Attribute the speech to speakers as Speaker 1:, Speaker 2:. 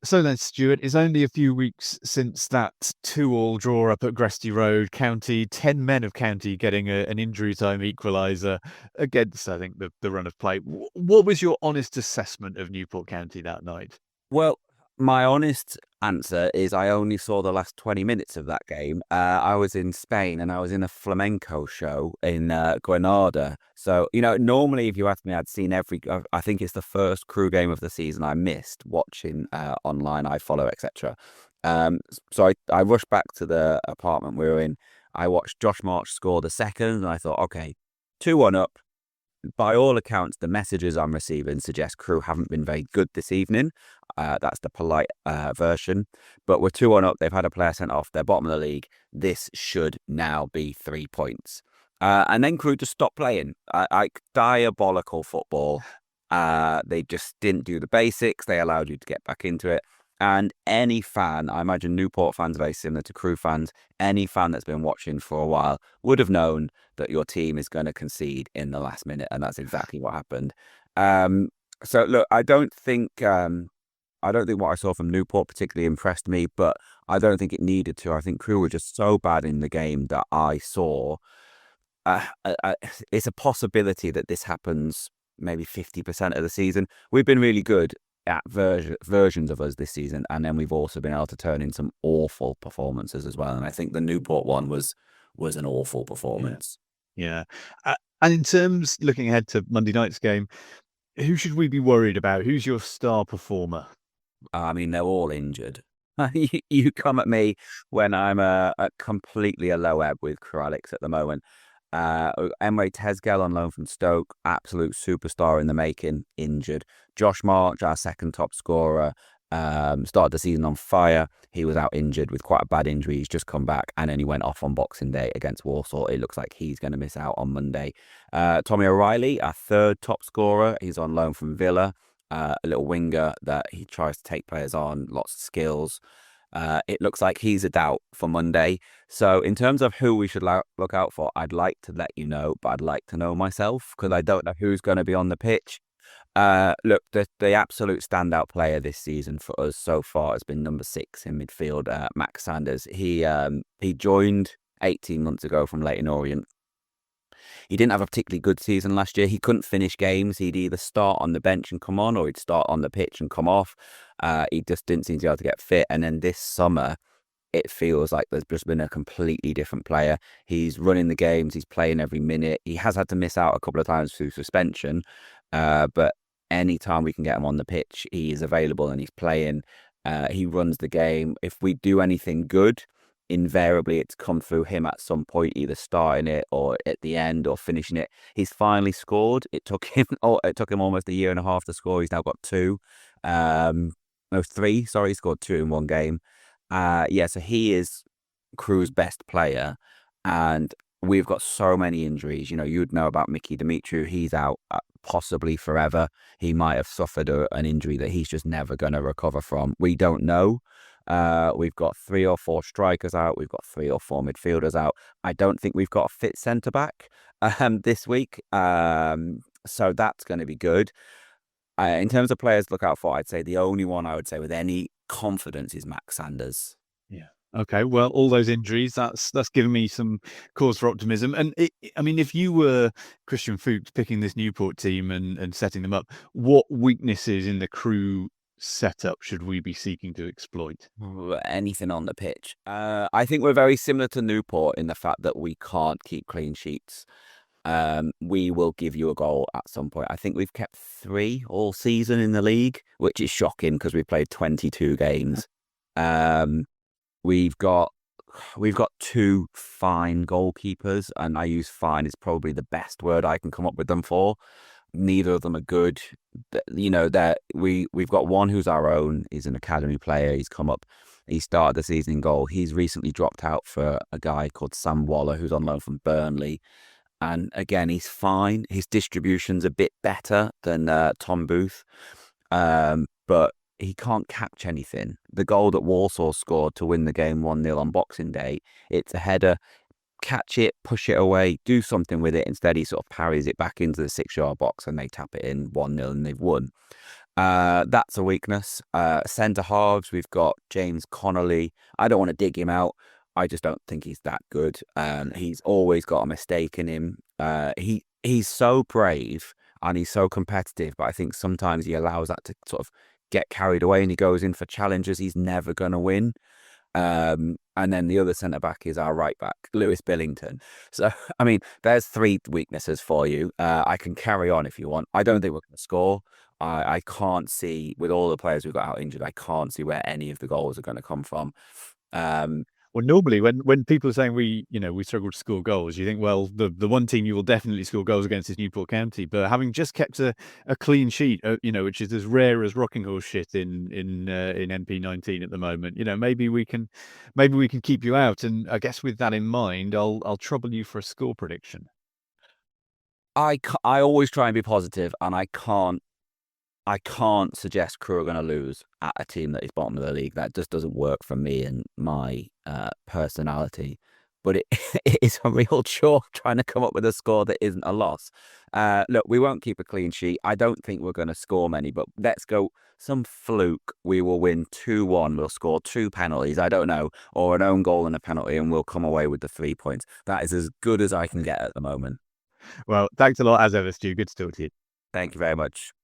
Speaker 1: So then, Stuart, it's only a few weeks since that 2-2 draw up at Gresty Road. County, 10 men of County getting an injury time equaliser against, I think, the run of play. What was your honest assessment of Newport County that night?
Speaker 2: Well, my honest answer is I only saw the last 20 minutes of that game. I was in Spain and I was in a flamenco show in Granada. So, normally if you asked me, I'd seen I think it's the first Crewe game of the season I missed watching online, I follow, etc. So I rushed back to the apartment we were in. I watched Josh March score the second and I thought, okay, 2-1 up. By all accounts, the messages I'm receiving suggest Crewe haven't been very good this evening. That's the polite version. But we're 2-1 up. They've had a player sent off. They're bottom of the league. This should now be 3 points. And then Crewe just stopped playing. Diabolical football. They just didn't do the basics. They allowed you to get back into it. And any fan, I imagine Newport fans are very similar to Crewe fans, any fan that's been watching for a while would have known that your team is going to concede in the last minute, and that's exactly what happened. So look, I don't think what I saw from Newport particularly impressed me, but I don't think it needed to. I think Crewe were just so bad in the game that I saw. It's a possibility that this happens maybe 50% of the season. We've been really good at versions of us this season, and then we've also been able to turn in some awful performances as well. And I think the Newport one was an awful performance.
Speaker 1: Yeah. And in terms, looking ahead to Monday night's game, who should we be worried about? Who's your star performer?
Speaker 2: I mean, they're all injured. You come at me when I'm completely a low ebb with Crewe Alex at the moment. Emre Tezgel on loan from Stoke, absolute superstar in the making, injured. Josh March, our second top scorer, started the season on fire. He was out injured with quite a bad injury. He's just come back, and then he went off on Boxing Day against Warsaw. It looks like he's going to miss out on Monday. Tommy O'Reilly, our third top scorer, he's on loan from Villa. A little winger that he tries to take players on, lots of skills. It looks like he's a doubt for Monday. So in terms of who we should look out for, I'd like to let you know, but I'd like to know myself because I don't know who's going to be on the pitch. Look, the absolute standout player this season for us so far has been number 6 in midfield, Max Sanders. He joined 18 months ago from Leyton Orient. He didn't have a particularly good season last year. He couldn't finish games. He'd either start on the bench and come on, or he'd start on the pitch and come off. He just didn't seem to be able to get fit. And then this summer, it feels like there's just been a completely different player. He's running the games. He's playing every minute. He has had to miss out a couple of times through suspension. But anytime we can get him on the pitch, he is available and he's playing. He runs the game. If we do anything good, invariably it's come through him at some point, either starting it or at the end or finishing it. He's finally scored. It took him almost a year and a half to score. He's now got 2. No, 3. Sorry, he scored 2 in one game. So he is Crewe's best player, and we've got so many injuries. You'd know about Mickey Dimitriou. He's out possibly forever. He might have suffered an injury that he's just never going to recover from. We don't know. We've got 3 or 4 strikers out. We've got 3 or 4 midfielders out. I don't think we've got a fit centre back this week. So that's going to be good. In terms of players to look out for, I'd say the only one I would say with any confidence is Max Sanders.
Speaker 1: Yeah. Okay. Well, all those injuries, that's given me some cause for optimism. And I mean, if you were Christian Fuchs picking this Newport team and setting them up, what weaknesses in the Crewe setup should we be seeking to exploit?
Speaker 2: Anything on the pitch. I think we're very similar to Newport in the fact that we can't keep clean sheets. We will give you a goal at some point. I think we've kept 3 all season in the league, which is shocking because we've played 22 games. We've got 2 fine goalkeepers, and I use fine is probably the best word I can come up with them for. Neither of them are good. That we've got one who's our own. He's an academy player. He's come up. He started the season in goal. He's recently dropped out for a guy called Sam Waller, who's on loan from Burnley. And again, he's fine. His distribution's a bit better than Tom Booth. But he can't catch anything. The goal that Warsaw scored to win the game 1-0 on Boxing Day, it's a header. Catch it, push it away, do something with it. Instead, he sort of parries it back into the 6-yard box and they tap it in 1-0 and they've won. That's a weakness. Centre halves, we've got James Connolly. I don't want to dig him out. I just don't think he's that good. He's always got a mistake in him. He's so brave and he's so competitive, but I think sometimes he allows that to sort of get carried away and he goes in for challenges he's never going to win. And then the other centre back is our right back, Lewis Billington. So, I mean, there's 3 weaknesses for you. I can carry on if you want. I don't think we're going to score. I can't see, with all the players we've got out injured, I can't see where any of the goals are going to come from.
Speaker 1: Well, normally when people are saying we struggle to score goals, you think, well, the one team you will definitely score goals against is Newport County. But having just kept a clean sheet, which is as rare as rocking horse shit in NP19 at the moment, maybe we can keep you out. And I guess with that in mind, I'll trouble you for a score prediction.
Speaker 2: I always try and be positive, and I can't suggest Crewe are going to lose at a team that is bottom of the league. That just doesn't work for me and my personality. But it is a real chore trying to come up with a score that isn't a loss. Look, we won't keep a clean sheet. I don't think we're going to score many, but let's go some fluke. We will win 2-1. We'll score 2 penalties, I don't know, or an own goal and a penalty, and we'll come away with the 3 points. That is as good as I can get at the moment.
Speaker 1: Well, thanks a lot as ever, Stu. Good to talk to you.
Speaker 2: Thank you very much.